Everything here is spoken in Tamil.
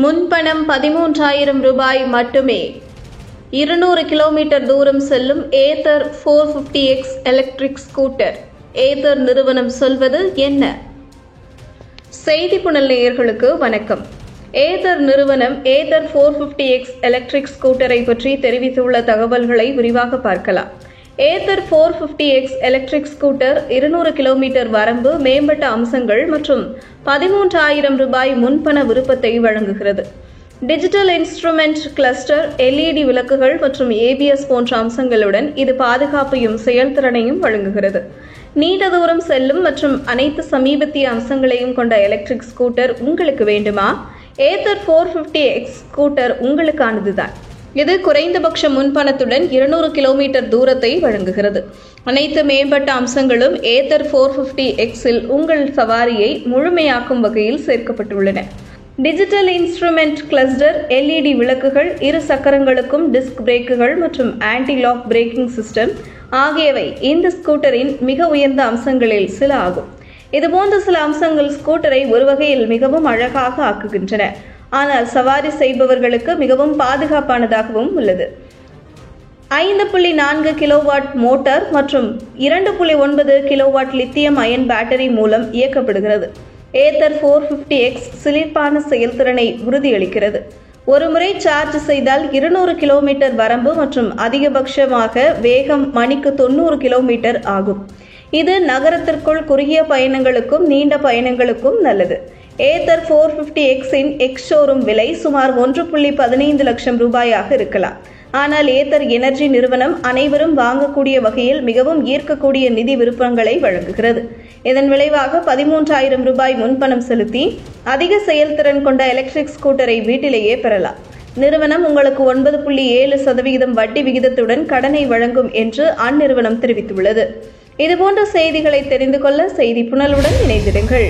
முன்பணம் 13,000 ரூபாய் மட்டுமே 200 கிலோமீட்டர் தூரம் செல்லும் other 450X electric scooter. Other நிறுவனம் சொல்வது என்ன? செய்தி புனல் நேயர்களுக்கு வணக்கம். ஏதர் நிறுவனம் ஏதர் 450X எலக்ட்ரிக் ஸ்கூட்டரை பற்றி தெரிவித்துள்ள தகவல்களை விரிவாக பார்க்கலாம். Other 450X electric scooter 200 kilometre வரம்பு, மேம்பட்ட அம்சங்கள் மற்றும் 13,000 ரூபாய் முன்பண விருப்பத்தை வழங்குகிறது. டிஜிட்டல் இன்ஸ்ட்ருமெண்ட் கிளஸ்டர், LED விளக்குகள் மற்றும் ABS போன்ற அம்சங்களுடன் இது பாதுகாப்பையும் செயல்திறனையும் வழங்குகிறது. நீண்ட தூரம் செல்லும் மற்றும் அனைத்து சமீபத்திய அம்சங்களையும் கொண்ட எலக்ட்ரிக் ஸ்கூட்டர் உங்களுக்கு வேண்டுமா? ஏதர் 450X ஸ்கூட்டர் உங்களுக்கானதுதான். இது குறைந்தபட்ச முன்பணத்துடன் 200 கிலோமீட்டர் தூரத்தை வழங்குகிறது. அனைத்து மேம்பட்ட அம்சங்களும் ஏதர் 450X-இல் உங்கள் சவாரியை முழுமையாக்கும் வகையில் சேர்க்கப்பட்டுள்ளன. டிஜிட்டல் இன்ஸ்ட்ருமெண்ட் கிளஸ்டர், LED விளக்குகள், இரு சக்கரங்களுக்கும் டிஸ்க் பிரேக்குகள் மற்றும் ஆன்டி லாக் பிரேக்கிங் சிஸ்டம் ஆகியவை இந்த ஸ்கூட்டரின் மிக உயர்ந்த அம்சங்களில் சில ஆகும். இதுபோன்ற சில அம்சங்கள் ஸ்கூட்டரை ஒரு வகையில் மிகவும் அழகாக ஆக்குகின்றன, ஆனால் சவாரி செய்பவர்களுக்கு மிகவும் பாதுகாப்பானதாகவும் உள்ளது. 5.4 கிலோவாட் மோட்டார் மற்றும் 2.9 கிலோவாட் லித்தியம் அயன் பேட்டரி மூலம் இயக்கப்படுகிறது. ஏதர் 450X சிலிர்ப்பான செயல்திறனை உறுதியளிக்கிறது. ஒரு முறை சார்ஜ் செய்தால் 200 கிலோமீட்டர் வரம்பு மற்றும் அதிகபட்சமாக வேகம் மணிக்கு 90 கிலோமீட்டர் ஆகும். இது நகரத்திற்குள் குறுகிய பயணங்களுக்கும் நீண்ட பயணங்களுக்கும் நல்லது. ஏதர் 450X-இன் எக்ஸ்-ஷோரூம் விலை சுமார் 1.15 லட்சம் ரூபாயாக இருக்கலாம். ஆனால் ஏதர் எனர்ஜி நிறுவனம் அனைவரும் வாங்கக்கூடிய வகையில் மிகவும் ஈர்க்கக்கூடிய நிதி விருப்பங்களை வழங்குகிறது. இதன் விளைவாக 13,000 ரூபாய் முன்பணம் செலுத்தி அதிக செயல்திறன் கொண்ட எலக்ட்ரிக் ஸ்கூட்டரை வீட்டிலேயே பெறலாம். நிறுவனம் உங்களுக்கு 9.7% வட்டி விகிதத்துடன் கடனை வழங்கும் என்று அந்நிறுவனம் தெரிவித்துள்ளது. இதுபோன்ற செய்திகளை தெரிந்து கொள்ள செய்தி புனலுடன் இணைந்திருங்கள்.